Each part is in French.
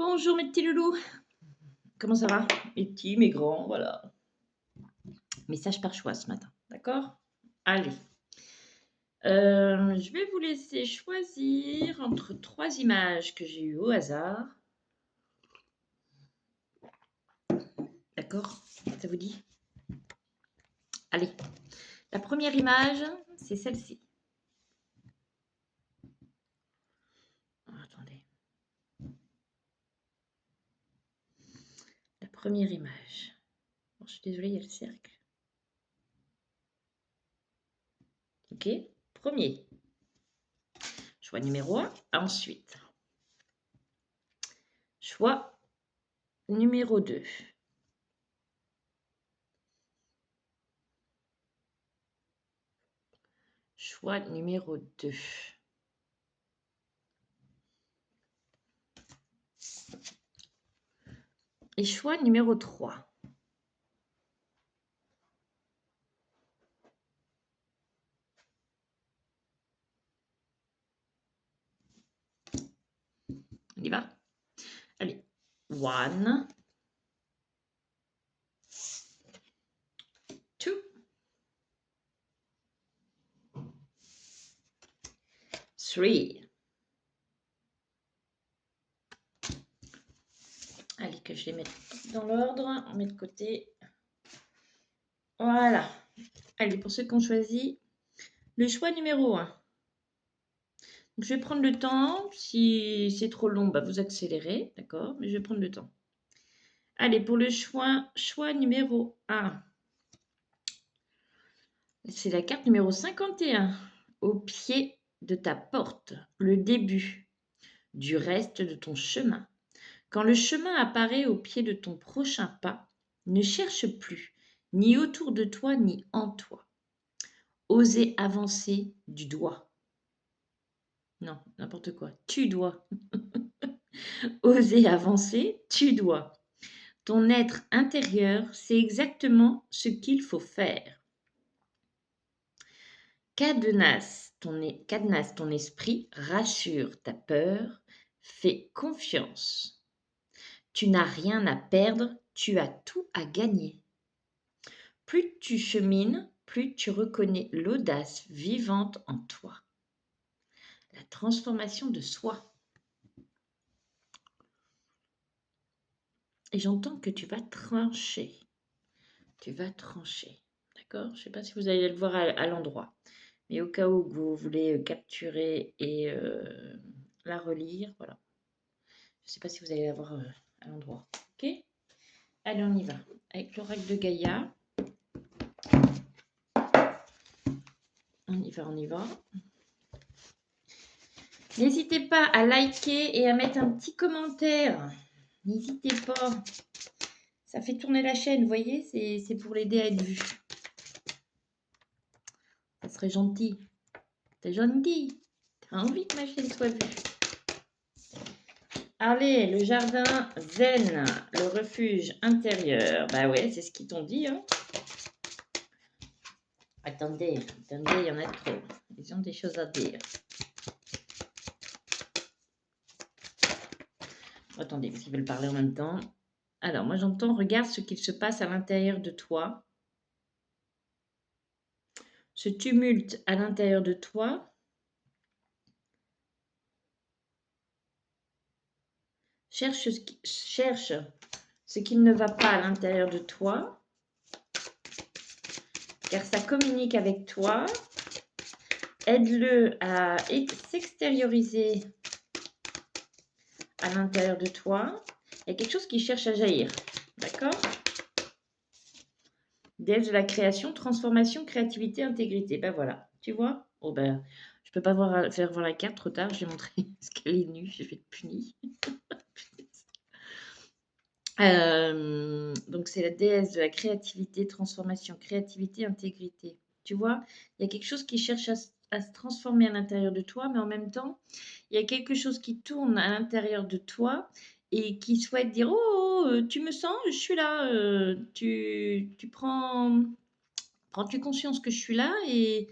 Bonjour mes petits loulous, comment ça va? Mes petits, mes grands, voilà. Message par choix ce matin, d'accord? Allez, je vais vous laisser choisir entre 3 images que j'ai eues au hasard. D'accord? Ça vous dit? Allez, la première image, c'est celle-ci. Oh, attendez. La première image. Bon, je suis désolée, il y a le cercle. Ok, premier. Choix numéro 1. Ensuite, choix numéro 2. Choix numéro 2. Et choix numéro 3. On y va? Allez. 1, 2, 3. Allez, que je les mette dans l'ordre. On met de côté. Voilà. Allez, pour ceux qui ont choisi le choix numéro 1. Donc, je vais prendre le temps. Si c'est trop long, bah, vous accélérez. D'accord? Mais je vais prendre le temps. Allez, pour le choix numéro 1. C'est la carte numéro 51. Au pied de ta porte, le début du reste de ton chemin. Quand le chemin apparaît au pied de ton prochain pas, ne cherche plus, ni autour de toi, ni en toi. Oser avancer du doigt. Non, n'importe quoi. Tu dois. Oser avancer, tu dois. Ton être intérieur, c'est exactement ce qu'il faut faire. Cadenasse ton esprit, rassure ta peur, fais confiance. Tu n'as rien à perdre, tu as tout à gagner. Plus tu chemines, plus tu reconnais l'audace vivante en toi. La transformation de soi. Et j'entends que tu vas trancher. Tu vas trancher. D'accord? Je ne sais pas si vous allez le voir à l'endroit. Mais au cas où vous voulez capturer et la relire, voilà. Je ne sais pas si vous allez la voir à l'endroit. Ok? Allez, on y va. Avec l'oracle de Gaïa. On y va, on y va. N'hésitez pas à liker et à mettre un petit commentaire. N'hésitez pas. Ça fait tourner la chaîne, vous voyez, c'est pour l'aider à être vu. Ça serait gentil. T'es gentil. T'as envie que ma chaîne soit vue. Allez, le jardin zen, le refuge intérieur. Bah ouais, c'est ce qu'ils t'ont dit. Hein. Attendez, il y en a trop. Ils ont des choses à dire. Attendez, parce qu'ils veulent parler en même temps. Alors, moi j'entends, regarde ce qu'il se passe à l'intérieur de toi. Ce tumulte à l'intérieur de toi. Cherche ce qui ne va pas à l'intérieur de toi, car ça communique avec toi. Aide-le à s'extérioriser à l'intérieur de toi. Il y a quelque chose qui cherche à jaillir. D'accord? Déesse de la création, transformation, créativité, intégrité. Ben voilà, tu vois? Oh ben, je peux pas faire voir la carte trop tard. J'ai montré ce qu'elle est nue. J'ai fait de puni. Donc c'est la déesse de la créativité, transformation, créativité, intégrité. Tu vois, il y a quelque chose qui cherche à se transformer à l'intérieur de toi, mais en même temps, il y a quelque chose qui tourne à l'intérieur de toi et qui souhaite dire: «Oh, tu me sens? Je suis là, tu prends-tu conscience que je suis là et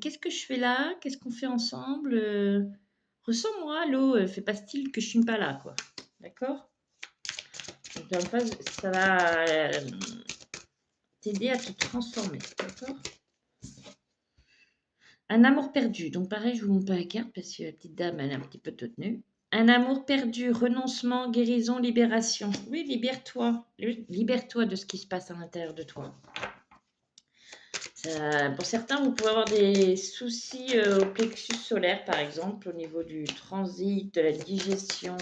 qu'est-ce que je fais là? Qu'est-ce qu'on fait ensemble? Ressens-moi, allô, fais pas style que je suis pas là, quoi». D'accord? Donc, en fait, ça va t'aider à te transformer. D'accord? Un amour perdu. Donc, pareil, je vous montre pas la carte parce que la petite dame, elle est un petit peu toute nue. Un amour perdu, renoncement, guérison, libération. Oui, libère-toi. Libère-toi de ce qui se passe à l'intérieur de toi. Pour certains, vous pouvez avoir des soucis au plexus solaire, par exemple, au niveau du transit, de la digestion,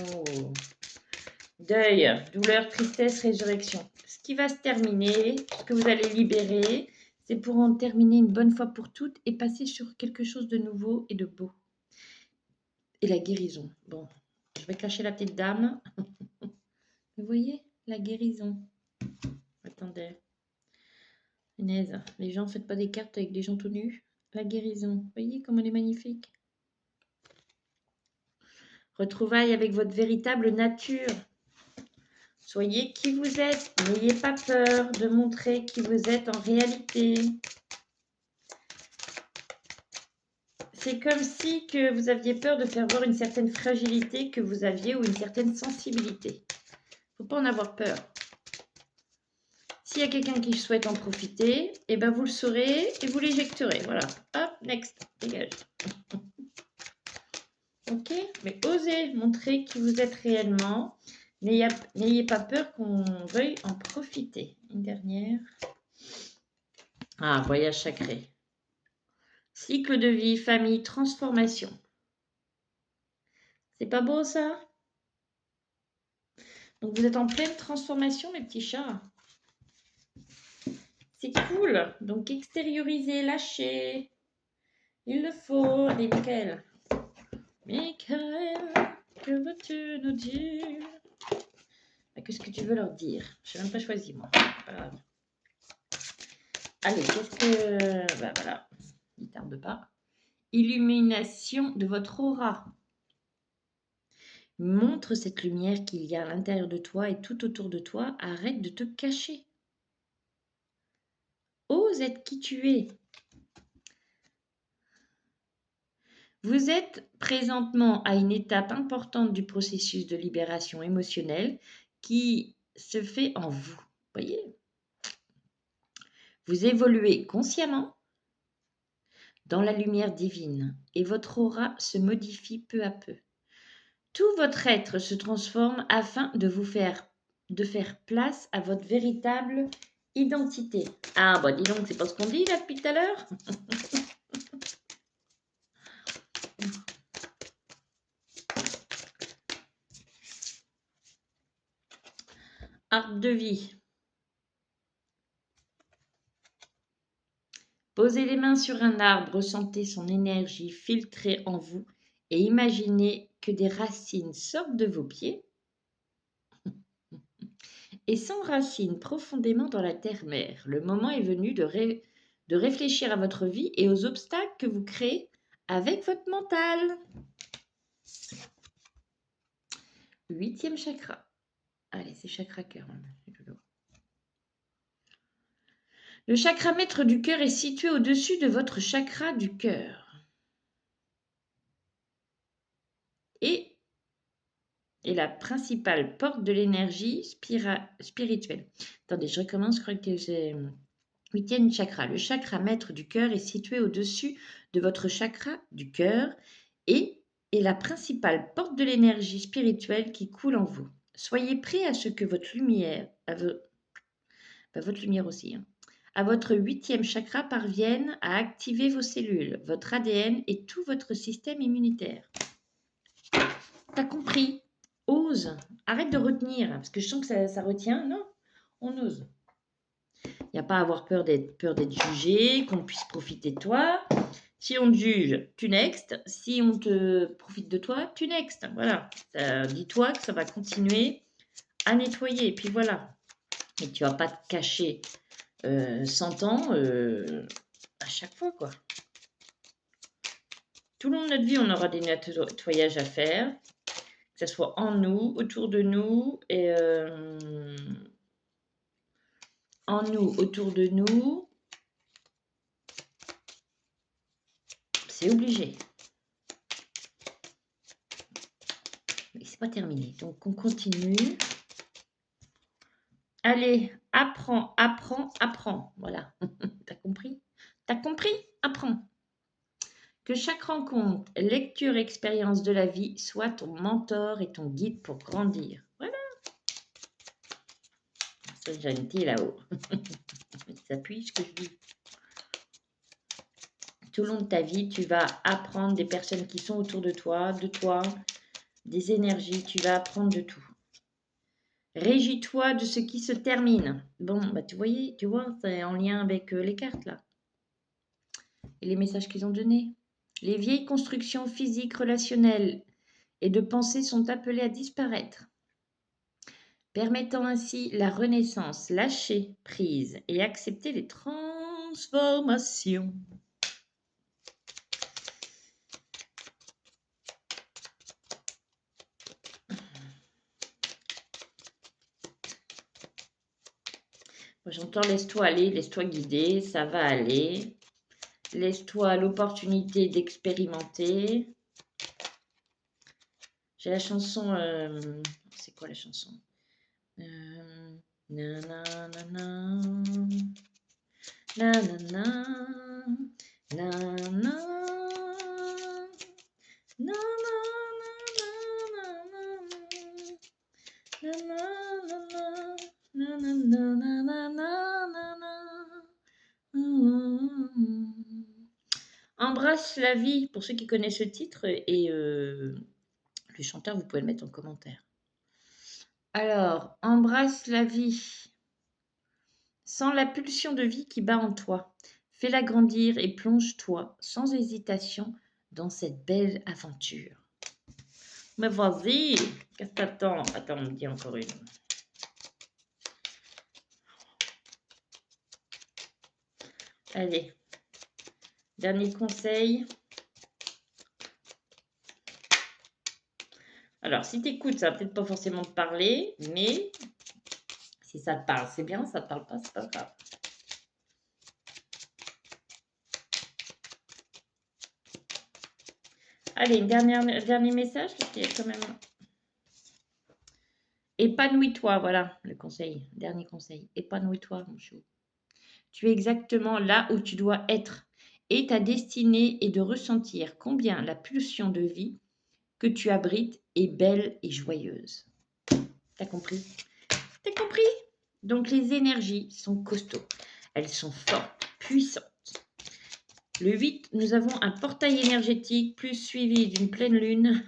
deuil, douleur, tristesse, résurrection. Ce qui va se terminer, ce que vous allez libérer, c'est pour en terminer une bonne fois pour toutes et passer sur quelque chose de nouveau et de beau. Et la guérison. Bon, je vais cacher la petite dame. Vous voyez, la guérison. Attendez. Punaise, les gens, faites pas des cartes avec des gens tout nus. La guérison. Vous voyez comme elle est magnifique. Retrouvailles avec votre véritable nature. Soyez qui vous êtes. N'ayez pas peur de montrer qui vous êtes en réalité. C'est comme si que vous aviez peur de faire voir une certaine fragilité que vous aviez ou une certaine sensibilité. Il ne faut pas en avoir peur. S'il y a quelqu'un qui souhaite en profiter, eh ben vous le saurez et vous l'éjecterez. Voilà. Hop, next, dégage. Ok, mais osez montrer qui vous êtes réellement. N'ayez pas peur qu'on veuille en profiter. Une dernière. Ah, voyage sacré. Cycle de vie, famille, transformation. C'est pas beau ça? Donc vous êtes en pleine transformation, mes petits chats. C'est cool. Donc extériorisez, lâchez. Il le faut. Allez, Michael. Michael, que veux-tu nous dire? Qu'est-ce que tu veux leur dire? Je n'ai même pas choisi, moi. Pas grave. Allez, qu'est-ce que... Bah voilà, il ne tarde pas. Illumination de votre aura. Montre cette lumière qu'il y a à l'intérieur de toi et tout autour de toi. Arrête de te cacher. Ose être qui tu es. Vous êtes présentement à une étape importante du processus de libération émotionnelle qui se fait en vous. Voyez? Vous évoluez consciemment dans la lumière divine et votre aura se modifie peu à peu. Tout votre être se transforme afin de faire place à votre véritable identité. Ah bah dis donc, c'est pas ce qu'on dit là depuis tout à l'heure? Arbre de vie. Posez les mains sur un arbre, ressentez son énergie filtrée en vous et imaginez que des racines sortent de vos pieds et s'enracinent profondément dans la terre-mère. Le moment est venu de réfléchir à votre vie et aux obstacles que vous créez avec votre mental. 8e chakra. Allez, c'est chakra cœur. Le chakra maître du cœur est situé au-dessus de votre chakra du cœur. Et la principale porte de l'énergie spirituelle. Attendez, je recommence, je crois que c'est 8e chakra. Le chakra maître du cœur est situé au-dessus de votre chakra du cœur et est la principale porte de l'énergie spirituelle qui coule en vous. Soyez prêts à ce que votre lumière, votre lumière aussi, à votre 8e chakra parvienne à activer vos cellules, votre ADN et tout votre système immunitaire. T'as compris? Ose. Arrête de retenir, parce que je sens que ça retient. Non, on ose. Il n'y a pas à avoir peur d'être jugé, qu'on puisse profiter de toi. Si on te juge, tu next. Si on te profite de toi, tu next. Voilà. Dis-toi que ça va continuer à nettoyer. Et puis voilà. Et tu ne vas pas te cacher 100 ans à chaque fois, quoi. Tout le long de notre vie, on aura des nettoyages à faire, que ce soit en nous, autour de nous, et en nous, autour de nous. C'est obligé. c'est pas terminé. Donc, on continue. Allez, apprends, apprends, apprends. Voilà. T'as compris? T'as compris? Apprends. Que chaque rencontre, lecture, expérience de la vie soit ton mentor et ton guide pour grandir. Voilà. C'est gentil là-haut. Ça appuie ce que je dis. Tout le long de ta vie, tu vas apprendre des personnes qui sont autour de toi, des énergies, tu vas apprendre de tout. Régis-toi de ce qui se termine. Bon, bah tu vois, c'est en lien avec les cartes là. Et les messages qu'ils ont donnés. Les vieilles constructions physiques, relationnelles et de pensée sont appelées à disparaître, permettant ainsi la renaissance, lâcher prise et accepter les transformations. Moi, j'entends laisse-toi aller, laisse-toi guider, ça va aller. Laisse-toi l'opportunité d'expérimenter. J'ai la chanson. C'est quoi la chanson? Na na na na na na na na na na Embrasse la vie, pour ceux qui connaissent ce titre, et le chanteur, vous pouvez le mettre en commentaire. Alors, embrasse la vie. Sens la pulsion de vie qui bat en toi. Fais-la grandir et plonge-toi sans hésitation dans cette belle aventure. Mais vas-y, qu'est-ce que t'attends? Attends, on me dit encore une. Allez, dernier conseil. Alors, si tu écoutes, ça va peut-être pas forcément te parler, mais si ça te parle, c'est bien, ça te parle pas, c'est pas grave. Allez, dernier message, parce qu'il y a quand même... Épanouis-toi, voilà le conseil, dernier conseil. Épanouis-toi, mon chou. Tu es exactement là où tu dois être. Et ta destinée est de ressentir combien la pulsion de vie que tu abrites est belle et joyeuse. T'as compris? T'as compris? Donc les énergies sont costauds. Elles sont fortes, puissantes. Le 8, nous avons un portail énergétique plus suivi d'une pleine lune.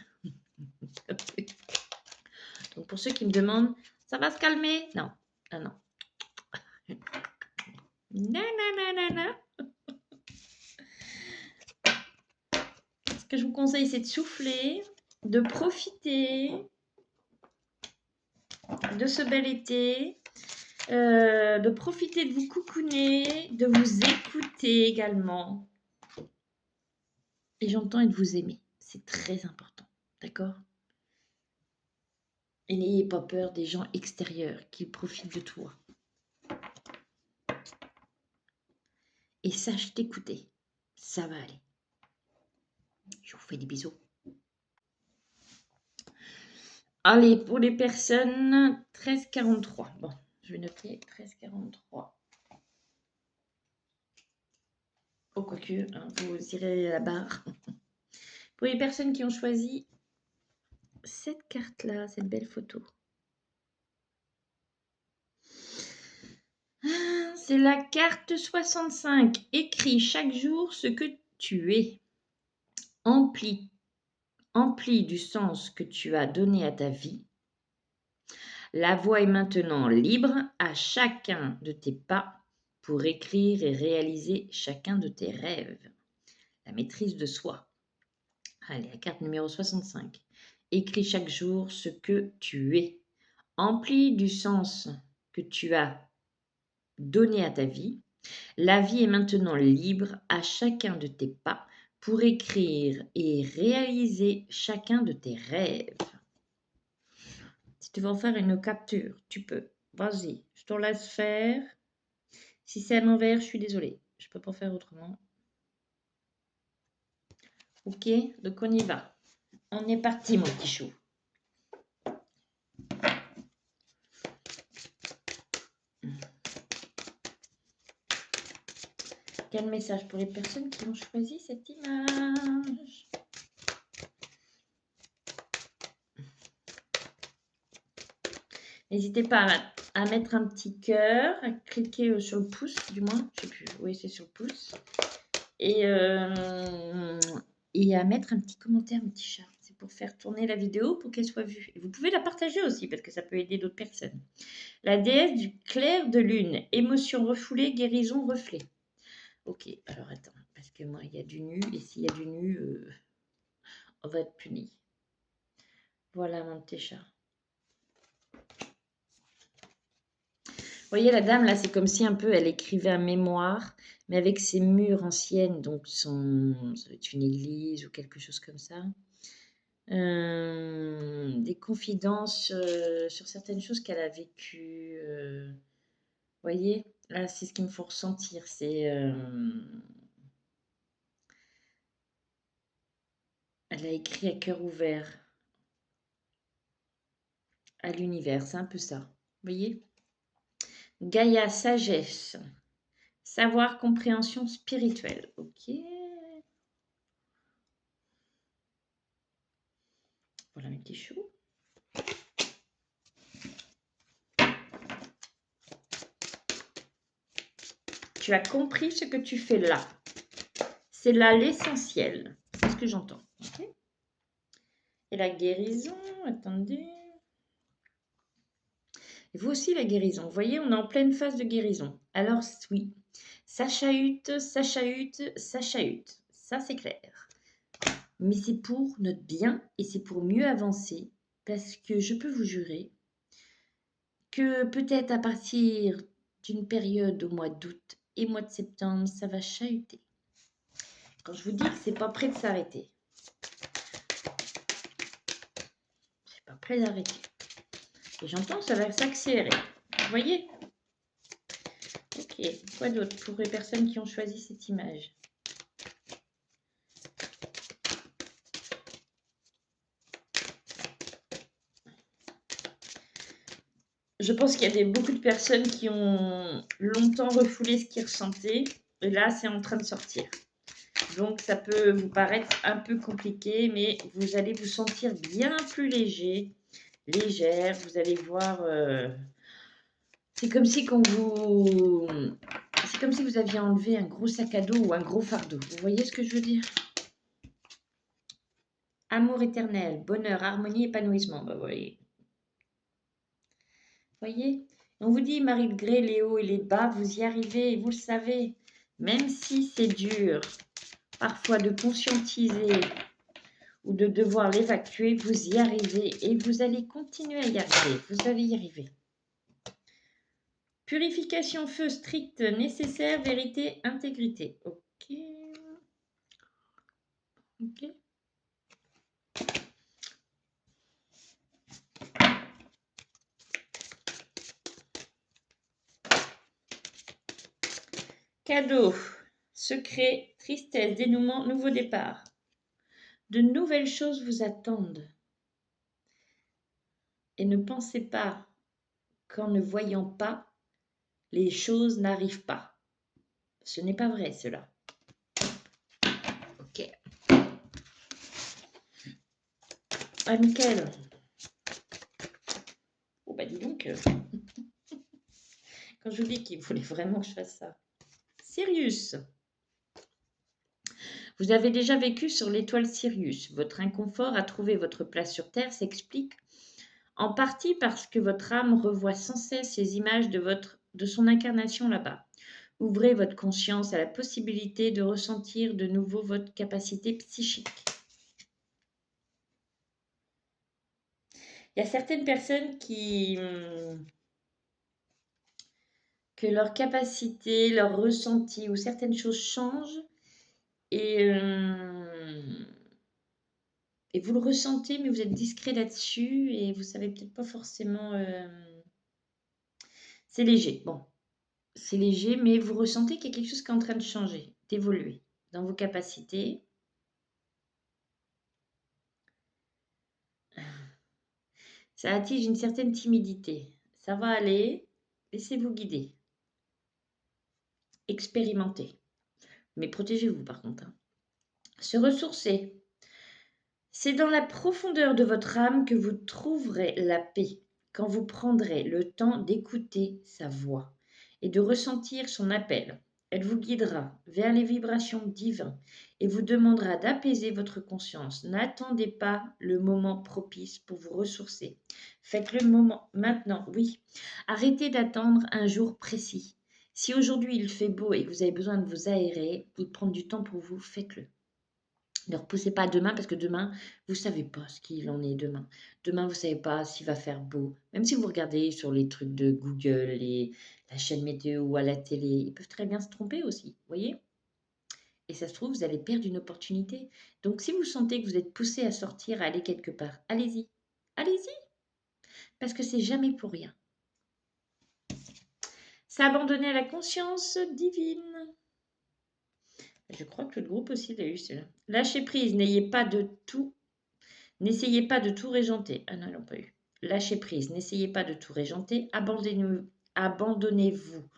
Donc pour ceux qui me demandent, ça va se calmer? Non, non. Non. Ce que je vous conseille, c'est de souffler, de profiter de ce bel été, de profiter de vous coucouner, de vous écouter également. Et j'entends et de vous aimer. C'est très important. D'accord? Et n'ayez pas peur des gens extérieurs qui profitent de toi. Et sache t'écouter. Ça va aller. Je vous fais des bisous. Allez, pour les personnes 1343. Bon, je vais noter 1343. Oh, quoique, hein, vous irez à la barre. Pour les personnes qui ont choisi cette carte-là, cette belle photo. C'est la carte 65. Écris chaque jour ce que tu es. Emplis du sens que tu as donné à ta vie. La voie est maintenant libre à chacun de tes pas pour écrire et réaliser chacun de tes rêves. La maîtrise de soi. Allez, la carte numéro 65. Écris chaque jour ce que tu es. Emplis du sens que tu as donné à ta vie. La vie est maintenant libre à chacun de tes pas pour écrire et réaliser chacun de tes rêves. Si tu veux en faire une capture, tu peux. Vas-y, je te laisse faire. Si c'est à l'envers, je suis désolée. Je ne peux pas faire autrement. Ok, donc on y va. On est parti, mon petit chou. quel message pour les personnes qui ont choisi cette image? N'hésitez pas à mettre un petit cœur, à cliquer sur le pouce, du moins, je sais plus, oui, c'est sur le pouce. Et à mettre un petit commentaire, mon petit chat. C'est pour faire tourner la vidéo pour qu'elle soit vue. Et vous pouvez la partager aussi parce que ça peut aider d'autres personnes. La déesse du clair de lune, émotion refoulée, guérison reflet. Ok, alors attends, parce que moi il y a du nu et s'il y a du nu, on va être puni. Voilà mon petit chat. Vous voyez la dame là, c'est comme si un peu elle écrivait un mémoire, mais avec ses murs anciennes, donc ça va être une église ou quelque chose comme ça. Des confidences sur certaines choses qu'elle a vécues. Vous voyez, là c'est ce qui me faut ressentir. C'est elle a écrit à cœur ouvert à l'univers, c'est un peu ça. Vous voyez, Gaïa, sagesse, savoir, compréhension spirituelle. Ok. Voilà mes petits choux. Tu as compris ce que tu fais là. C'est là l'essentiel. C'est ce que j'entends. Okay. Et la guérison, attendez. Et vous aussi la guérison. Vous voyez, on est en pleine phase de guérison. Alors oui, ça chahute, ça chahute, ça chahute. Ça c'est clair. Mais c'est pour notre bien et c'est pour mieux avancer. Parce que je peux vous jurer que peut-être à partir d'une période au mois d'août et mois de septembre, ça va chahuter. Quand je vous dis que c'est pas prêt de s'arrêter, c'est pas prêt d'arrêter. Et j'entends, ça va s'accélérer. Vous voyez? Ok, quoi d'autre pour les personnes qui ont choisi cette image? Je pense qu'il y a beaucoup de personnes qui ont longtemps refoulé ce qu'ils ressentaient. Et là, c'est en train de sortir. Donc, ça peut vous paraître un peu compliqué, mais vous allez vous sentir bien plus léger, légère. Vous allez voir... c'est comme si c'est comme si vous aviez enlevé un gros sac à dos ou un gros fardeau. Vous voyez ce que je veux dire? Amour éternel, bonheur, harmonie, épanouissement. Bah, vous voyez. Voyez, on vous dit, Marie de Grès, les hauts et les bas, vous y arrivez, vous le savez. Même si c'est dur, parfois de conscientiser ou de devoir l'évacuer, vous y arrivez et vous allez continuer à y arriver. Vous allez y arriver. Purification, feu strict, nécessaire, vérité, intégrité. Ok. Ok. Cadeau, secret, tristesse, dénouement, nouveau départ. De nouvelles choses vous attendent. Et ne pensez pas qu'en ne voyant pas, les choses n'arrivent pas. Ce n'est pas vrai, cela. Ok. Ah, Michael. Oh, bah dis donc. Quand je vous dis qu'il voulait vraiment que je fasse ça. Sirius. Vous avez déjà vécu sur l'étoile Sirius. Votre inconfort à trouver votre place sur Terre s'explique en partie parce que votre âme revoit sans cesse les images de son incarnation là-bas. Ouvrez votre conscience à la possibilité de ressentir de nouveau votre capacité psychique. Il y a certaines personnes que leur capacité, leur ressenti ou certaines choses changent et vous le ressentez, mais vous êtes discret là-dessus et vous savez peut-être pas forcément. C'est léger, bon, c'est léger, mais vous ressentez qu'il y a quelque chose qui est en train de changer, d'évoluer dans vos capacités. Ça attige une certaine timidité. Ça va aller, laissez-vous guider. Expérimentez. Mais protégez-vous par contre, hein. Se ressourcer. C'est dans la profondeur de votre âme que vous trouverez la paix, quand vous prendrez le temps d'écouter sa voix et de ressentir son appel. Elle vous guidera vers les vibrations divines et vous demandera d'apaiser votre conscience. N'attendez pas le moment propice pour vous ressourcer. Faites le moment maintenant, oui. Arrêtez d'attendre un jour précis. Si aujourd'hui il fait beau et que vous avez besoin de vous aérer ou de prendre du temps pour vous, faites-le. Ne repoussez pas demain parce que demain, vous ne savez pas ce qu'il en est demain. Demain, vous ne savez pas s'il va faire beau. Même si vous regardez sur les trucs de Google et la chaîne météo ou à la télé, ils peuvent très bien se tromper aussi, vous voyez? Et ça se trouve, vous allez perdre une opportunité. Donc, si vous sentez que vous êtes poussé à sortir, à aller quelque part, allez-y. Allez-y, parce que c'est jamais pour rien. S'abandonner à la conscience divine. Je crois que le groupe aussi l'a eu, celui-là. Lâchez prise, n'essayez pas de tout régenter. Ah non, ils l'ont pas eu. Lâchez prise, n'essayez pas de tout régenter. Abandonnez-vous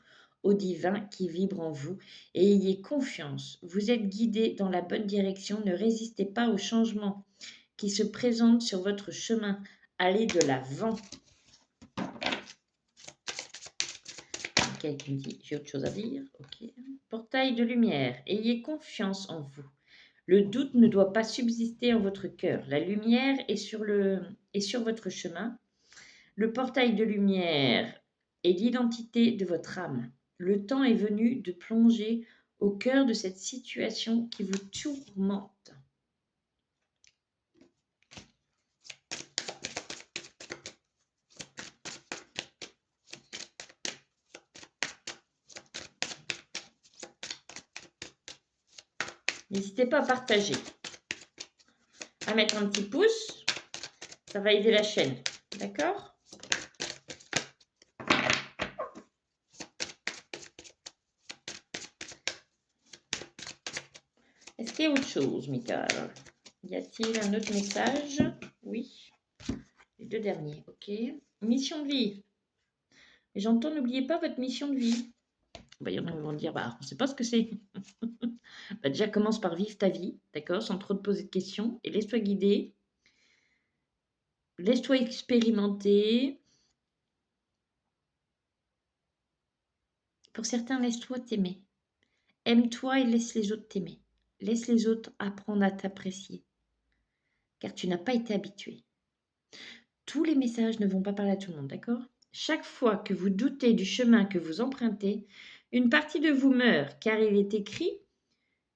au divin qui vibre en vous et ayez confiance. Vous êtes guidé dans la bonne direction. Ne résistez pas aux changements qui se présentent sur votre chemin. Allez de l'avant. Quelqu'un dit, j'ai autre chose à dire. Ok. Portail de lumière, ayez confiance en vous. Le doute ne doit pas subsister en votre cœur. La lumière est sur votre chemin. Le portail de lumière est l'identité de votre âme. Le temps est venu de plonger au cœur de cette situation qui vous tourmente. N'hésitez pas à partager, à mettre un petit pouce, ça va aider la chaîne, d'accord? Est-ce qu'il y a autre chose, Michael? Y a-t-il un autre message? Oui. Les deux derniers, ok. Mission de vie. J'entends, n'oubliez pas votre mission de vie. Bah, il y en a qui vont dire, bah, on ne sait pas ce que c'est. Bah, déjà, commence par vivre ta vie, d'accord, sans trop te poser de questions, et laisse-toi guider, laisse-toi expérimenter. Pour certains, laisse-toi t'aimer. Aime-toi et laisse les autres t'aimer. Laisse les autres apprendre à t'apprécier, car tu n'as pas été habitué. Tous les messages ne vont pas parler à tout le monde, d'accord? Chaque fois que vous doutez du chemin que vous empruntez, une partie de vous meurt, car il est écrit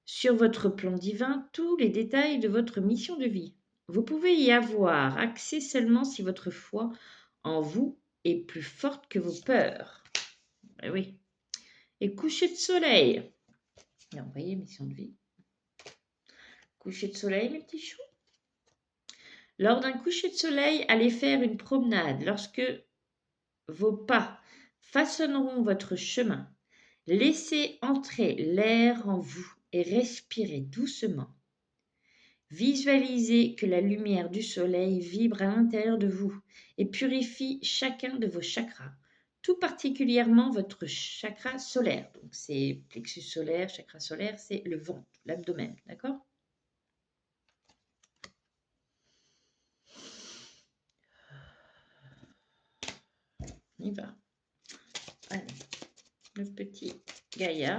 sur votre plan divin tous les détails de votre mission de vie. Vous pouvez y avoir accès seulement si votre foi en vous est plus forte que vos peurs. Eh oui. Et coucher de soleil. Et envoyez mission de vie. Coucher de soleil, mes petits choux. Lors d'un coucher de soleil, allez faire une promenade. Lorsque vos pas façonneront votre chemin, laissez entrer l'air en vous et respirez doucement. Visualisez que la lumière du soleil vibre à l'intérieur de vous et purifie chacun de vos chakras, tout particulièrement votre chakra solaire. Donc c'est plexus solaire, chakra solaire, c'est le ventre, l'abdomen, d'accord? On y va. Allez, le petit Gaïa.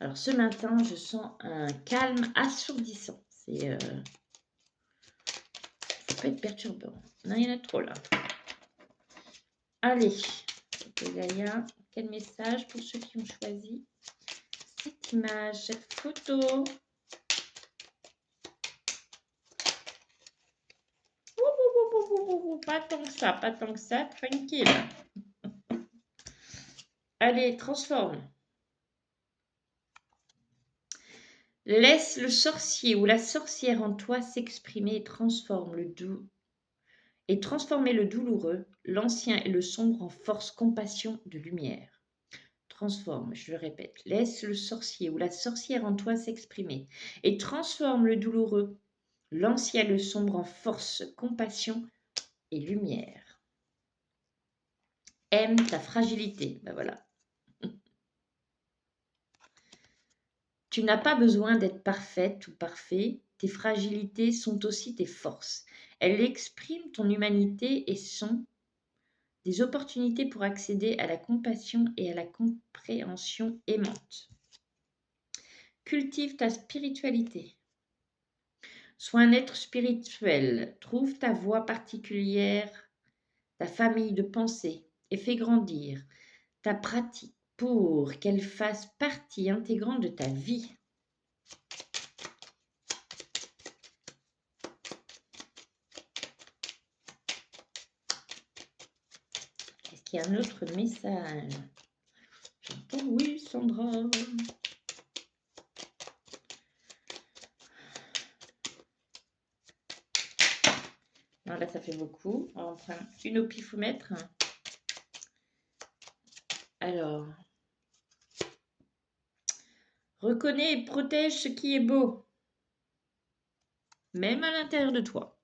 Alors ce matin, je sens un calme assourdissant. Ça peut être perturbant. Non, il y en a trop là. Allez, petit Gaïa, quel message pour ceux qui ont choisi cette image, cette photo? Pas tant que ça, tranquille. Allez, transforme. Laisse le sorcier ou la sorcière en toi s'exprimer et transformer le douloureux, l'ancien et le sombre en force, compassion de lumière. Transforme, je le répète, laisse le sorcier ou la sorcière en toi s'exprimer et transforme le douloureux, l'ancien et le sombre en force, compassion et lumière. Aime ta fragilité. Ben voilà. Tu n'as pas besoin d'être parfaite ou parfait. Tes fragilités sont aussi tes forces. Elles expriment ton humanité et sont des opportunités pour accéder à la compassion et à la compréhension aimante. Cultive ta spiritualité. Sois un être spirituel. Trouve ta voie particulière, ta famille de pensée et fais grandir ta pratique pour qu'elle fasse partie intégrante de ta vie. Est-ce qu'il y a un autre message? J'entends oui, Sandra. Non, là, ça fait beaucoup. On va prendre une au pifomètre. Alors, reconnais et protège ce qui est beau, même à l'intérieur de toi.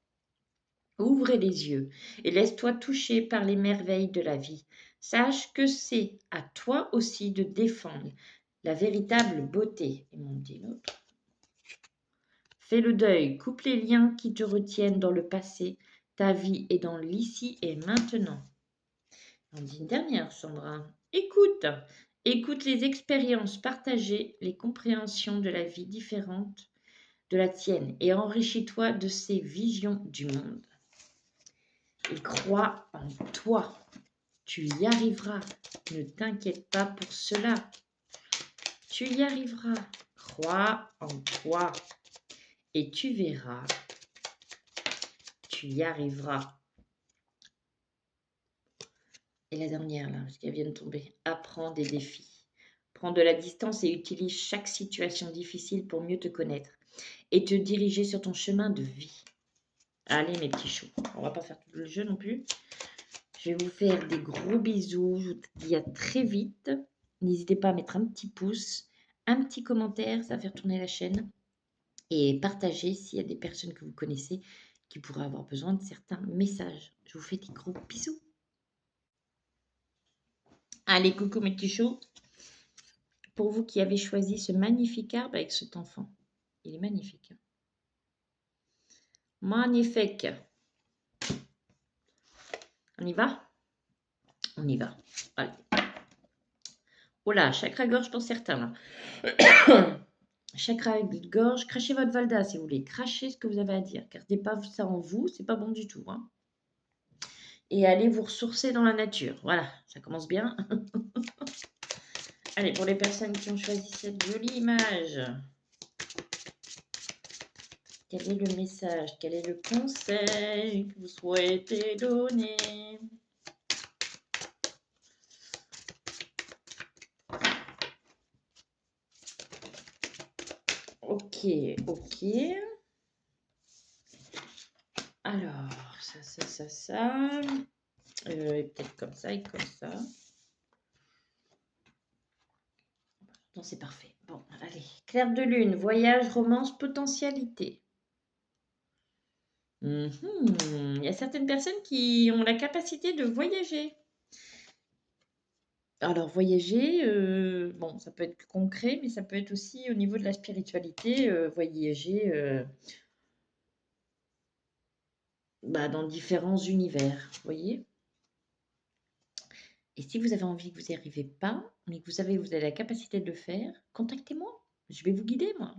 Ouvre les yeux et laisse-toi toucher par les merveilles de la vie. Sache que c'est à toi aussi de défendre la véritable beauté. Et mon dit l'autre. Fais le deuil, coupe les liens qui te retiennent dans le passé. Ta vie est dans l'ici et maintenant. On dit une dernière, Sandra. Écoute, écoute les expériences partagées, les compréhensions de la vie différentes de la tienne et enrichis-toi de ces visions du monde. Et crois en toi. Tu y arriveras. Ne t'inquiète pas pour cela. Tu y arriveras. Crois en toi. Et tu verras. Tu y arriveras. Et la dernière, là, parce qu'elle vient de tomber. Apprends des défis. Prends de la distance et utilise chaque situation difficile pour mieux te connaître et te diriger sur ton chemin de vie. Allez, mes petits choux. On va pas faire tout le jeu non plus. Je vais vous faire des gros bisous. Je vous dis à très vite. N'hésitez pas à mettre un petit pouce, un petit commentaire, ça va faire tourner la chaîne. Et partagez s'il y a des personnes que vous connaissez qui pourraient avoir besoin de certains messages. Je vous fais des gros bisous. Allez, coucou mes petits choux. Pour vous qui avez choisi ce magnifique arbre avec cet enfant. Il est magnifique. Magnifique. On y va? On y va. Allez. Oh là, chakra-gorge pour certains. Là. Chakra-gorge, crachez votre valda si vous voulez. Crachez ce que vous avez à dire. Gardez pas ça en vous, c'est pas bon du tout. Hein. Et allez vous ressourcer dans la nature. Voilà, ça commence bien. Allez, pour les personnes qui ont choisi cette jolie image. Quel est le message? Quel est le conseil que vous souhaitez donner? Ok, ok. Alors, ça. Peut-être comme ça et comme ça. Non, c'est parfait. Bon, allez. Clair de lune, voyage, romance, potentialité. Il y a certaines personnes qui ont la capacité de voyager. Alors, voyager, bon, ça peut être concret, mais ça peut être aussi au niveau de la spiritualité, voyager dans différents univers, vous voyez? Et si vous avez envie que vous n'y arrivez pas, mais que vous avez la capacité de le faire, contactez-moi. Je vais vous guider, moi.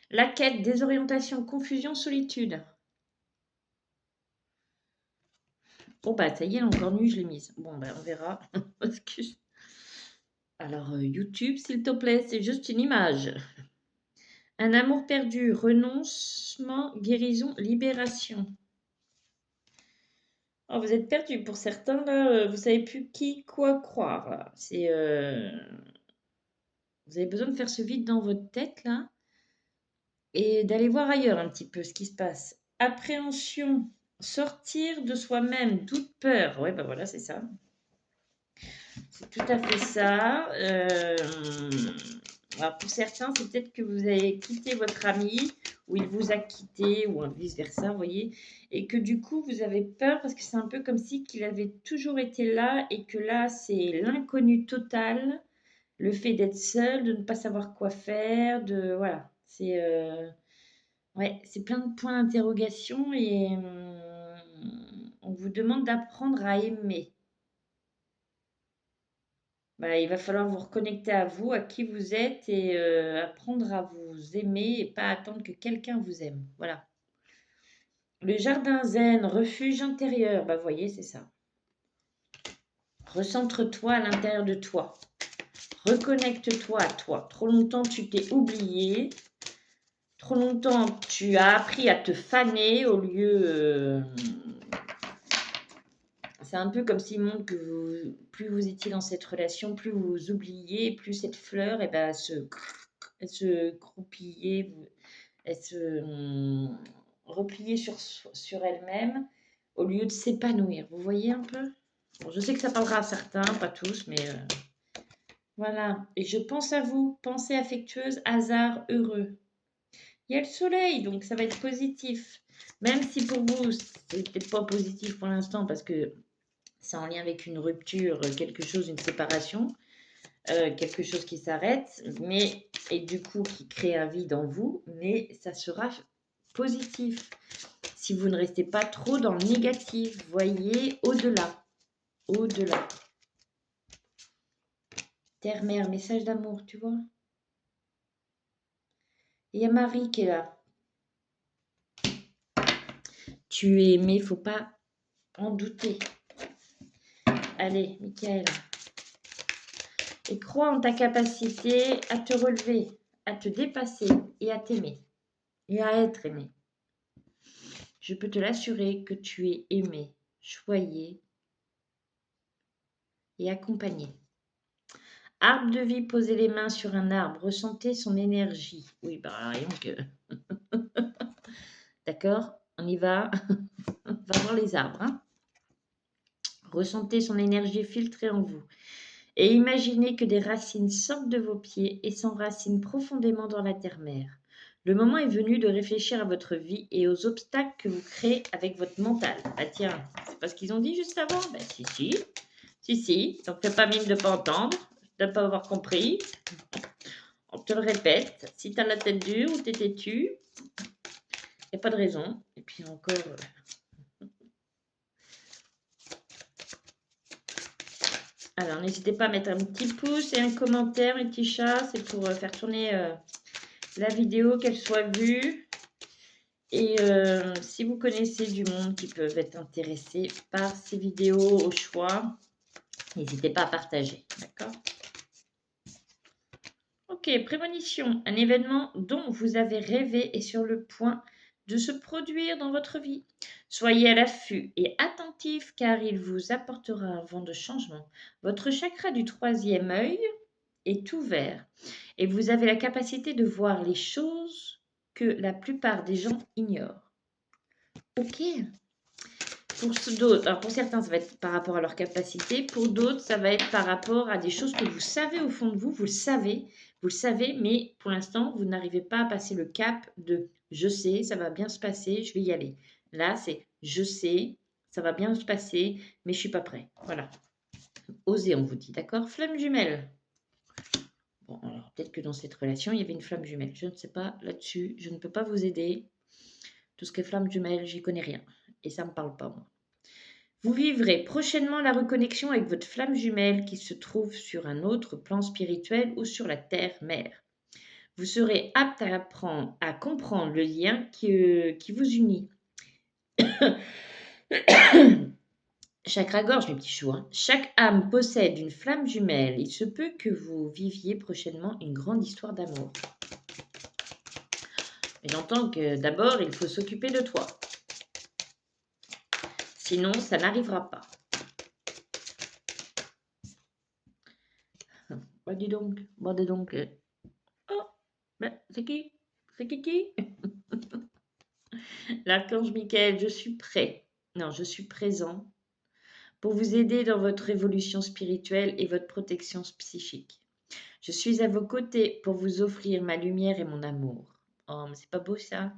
La quête, désorientation, confusion, solitude. Bon, ça y est, l'encornue, je l'ai mise. Bon, on verra. Alors, YouTube, s'il te plaît, c'est juste une image. Un amour perdu, renoncement, guérison, libération. Oh, vous êtes perdu pour certains, là, vous savez plus qui, quoi croire. Là. C'est, vous avez besoin de faire ce vide dans votre tête, là, et d'aller voir ailleurs un petit peu ce qui se passe. Appréhension, sortir de soi-même, doute, peur. Oui, voilà, c'est ça. C'est tout à fait ça. Alors pour certains, c'est peut-être que vous avez quitté votre ami où il vous a quitté ou vice-versa, vous voyez, et que du coup, vous avez peur parce que c'est un peu comme si qu'il avait toujours été là et que là, c'est l'inconnu total, le fait d'être seul, de ne pas savoir quoi faire, de voilà, c'est ouais, c'est plein de points d'interrogation et on vous demande d'apprendre à aimer. Bah, il va falloir vous reconnecter à vous, à qui vous êtes et apprendre à vous aimer et pas attendre que quelqu'un vous aime. Voilà. Le jardin zen, refuge intérieur, bah voyez, c'est ça. Recentre-toi à l'intérieur de toi. Reconnecte-toi à toi. Trop longtemps tu t'es oublié. Trop longtemps tu as appris à te faner au lieu. C'est un peu comme s'il montre que plus vous étiez dans cette relation, plus vous vous oubliez, plus cette fleur, eh ben, elle se croupillait, elle se repliait sur elle-même au lieu de s'épanouir. Vous voyez un peu? Bon, je sais que ça parlera à certains, pas tous, mais voilà. Et je pense à vous, pensée affectueuse, hasard heureux. Il y a le soleil, donc ça va être positif. Même si pour vous, c'est peut-être pas positif pour l'instant parce que c'est en lien avec une rupture, quelque chose, une séparation, quelque chose qui s'arrête, mais et du coup qui crée un vide en vous, mais ça sera positif si vous ne restez pas trop dans le négatif. Voyez au-delà, au-delà. Terre-mère, message d'amour, tu vois. Et il y a Marie qui est là. Tu es aimé, faut pas en douter. Allez, Michael. Et crois en ta capacité à te relever, à te dépasser et à t'aimer. Et à être aimé. Je peux te l'assurer que tu es aimé, choyé et accompagné. Arbre de vie, posez les mains sur un arbre, ressentez son énergie. Oui, bah rien que. D'accord? On y va. On va voir les arbres. Hein. Ressentez son énergie filtrée en vous. Et imaginez que des racines sortent de vos pieds et s'enracinent profondément dans la terre-mère. Le moment est venu de réfléchir à votre vie et aux obstacles que vous créez avec votre mental. Ah tiens, c'est pas ce qu'ils ont dit juste avant? Ben si. Donc fais pas mine de pas entendre, de ne pas avoir compris. On te le répète, si tu as la tête dure ou tu es têtu, il n'y a pas de raison. Et puis encore... Alors, n'hésitez pas à mettre un petit pouce et un commentaire, mes petits chats. C'est pour faire tourner la vidéo, qu'elle soit vue. Et si vous connaissez du monde qui peuvent être intéressés par ces vidéos au choix, n'hésitez pas à partager. D'accord? Ok, prémonition. Un événement dont vous avez rêvé est sur le point de se produire dans votre vie. Soyez à l'affût et attentif car il vous apportera un vent de changement. Votre chakra du troisième œil est ouvert et vous avez la capacité de voir les choses que la plupart des gens ignorent. Ok. Pour certains, ça va être par rapport à leur capacité. Pour d'autres, ça va être par rapport à des choses que vous savez au fond de vous. Vous le savez, mais pour l'instant, vous n'arrivez pas à passer le cap de je sais, ça va bien se passer, je vais y aller. Là, c'est je sais, ça va bien se passer, mais je suis pas prêt. Voilà. Osez, on vous dit, d'accord? Flamme jumelle. Bon, alors peut-être que dans cette relation, il y avait une flamme jumelle. Je ne sais pas là-dessus. Je ne peux pas vous aider. Tout ce qui est flamme jumelle, j'y connais rien. Et ça ne me parle pas, moi. Vous vivrez prochainement la reconnexion avec votre flamme jumelle qui se trouve sur un autre plan spirituel ou sur la terre-mère. Vous serez apte à comprendre le lien qui vous unit. Chakra-gorge, mes petits choux. Hein. Chaque âme possède une flamme jumelle. Il se peut que vous viviez prochainement une grande histoire d'amour. Mais j'entends que d'abord, il faut s'occuper de toi. Sinon, ça n'arrivera pas. Bah, dis donc. Oh, ben, c'est qui? C'est qui? L'archange Michael, je suis prêt. Non, je suis présent pour vous aider dans votre évolution spirituelle et votre protection psychique. Je suis à vos côtés pour vous offrir ma lumière et mon amour. Oh, mais c'est pas beau ça?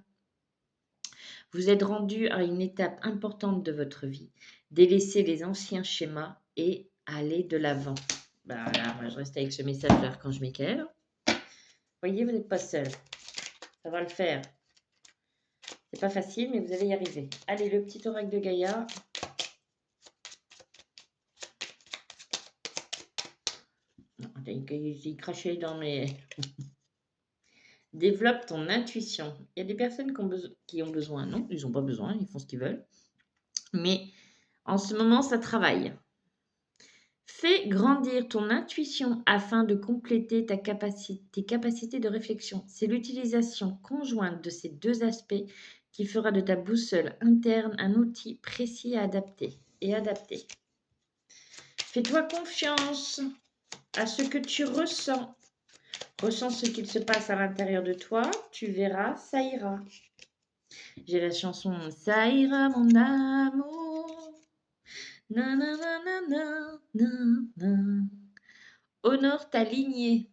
Vous êtes rendu à une étape importante de votre vie. Délaissez les anciens schémas et allez de l'avant. Bah là, moi je reste avec ce message d'Archange Michael. Voyez, vous n'êtes pas seul. Ça va le faire. C'est pas facile, mais vous allez y arriver. Allez, le petit oracle de Gaïa. Il crachait dans mes... Développe ton intuition. Il y a des personnes qui ont besoin. Non, ils n'ont pas besoin, ils font ce qu'ils veulent. Mais en ce moment, ça travaille. Fais grandir ton intuition afin de compléter tes capacités de réflexion. C'est l'utilisation conjointe de ces deux aspects qui fera de ta boussole interne un outil précis à adapter et adapté. Fais-toi confiance à ce que tu ressens. Ressens ce qu'il se passe à l'intérieur de toi, tu verras, ça ira. J'ai la chanson Ça ira mon amour. Na, na, na, na, na, na, na. Honore ta lignée.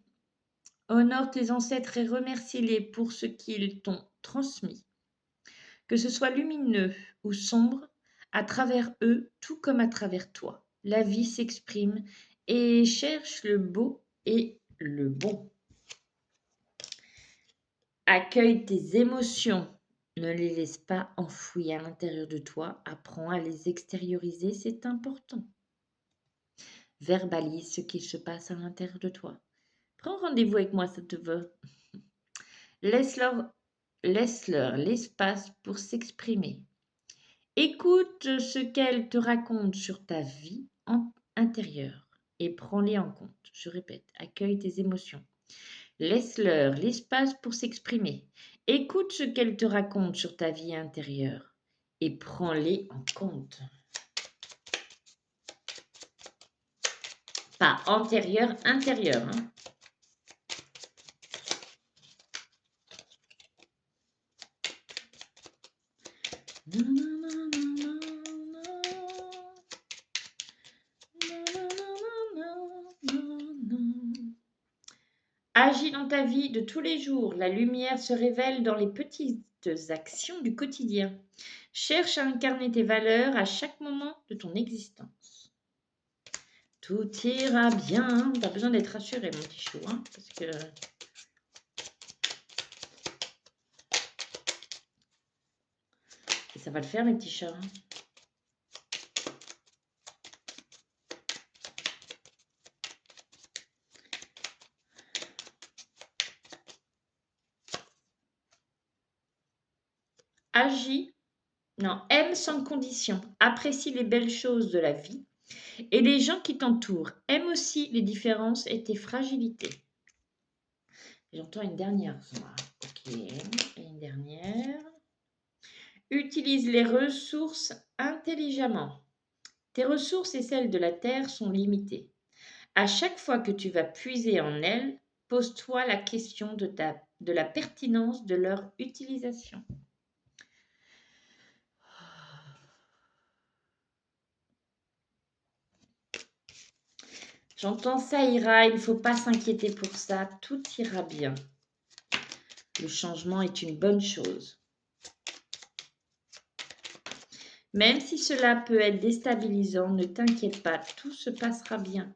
Honore tes ancêtres et remercie-les pour ce qu'ils t'ont transmis. Que ce soit lumineux ou sombre, à travers eux, tout comme à travers toi, la vie s'exprime et cherche le beau et le bon. Accueille tes émotions. Ne les laisse pas enfouies à l'intérieur de toi. Apprends à les extérioriser, c'est important. Verbalise ce qui se passe à l'intérieur de toi. Prends rendez-vous avec moi, ça te veut. Laisse-leur l'espace pour s'exprimer. Écoute ce qu'elles te racontent sur ta vie intérieure et prends-les en compte. Je répète, accueille tes émotions. Laisse-leur l'espace pour s'exprimer. Écoute ce qu'elles te racontent sur ta vie intérieure et prends-les en compte. Pas antérieur, intérieur. Hein. Agis dans ta vie de tous les jours. La lumière se révèle dans les petites actions du quotidien. Cherche à incarner tes valeurs à chaque moment de ton existence. Tout ira bien. Tu as besoin d'être rassuré, mon petit chou, hein, parce que... Et ça va le faire, mes petits chats. Hein. Agis, non, aime sans condition, apprécie les belles choses de la vie et les gens qui t'entourent. Aime aussi les différences et tes fragilités. J'entends une dernière. Ok, et une dernière. Utilise les ressources intelligemment. Tes ressources et celles de la Terre sont limitées. À chaque fois que tu vas puiser en elles, pose-toi la question de la pertinence de leur utilisation. J'entends ça ira, il ne faut pas s'inquiéter pour ça, tout ira bien. Le changement est une bonne chose. Même si cela peut être déstabilisant, ne t'inquiète pas, tout se passera bien.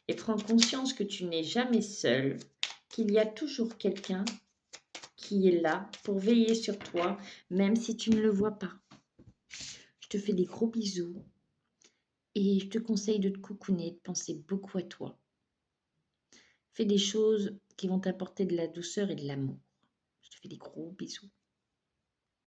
Et prends conscience que tu n'es jamais seul, qu'il y a toujours quelqu'un qui est là pour veiller sur toi, même si tu ne le vois pas. Je te fais des gros bisous et je te conseille de te cocooner, de penser beaucoup à toi. Fais des choses qui vont t'apporter de la douceur et de l'amour. Je te fais des gros bisous.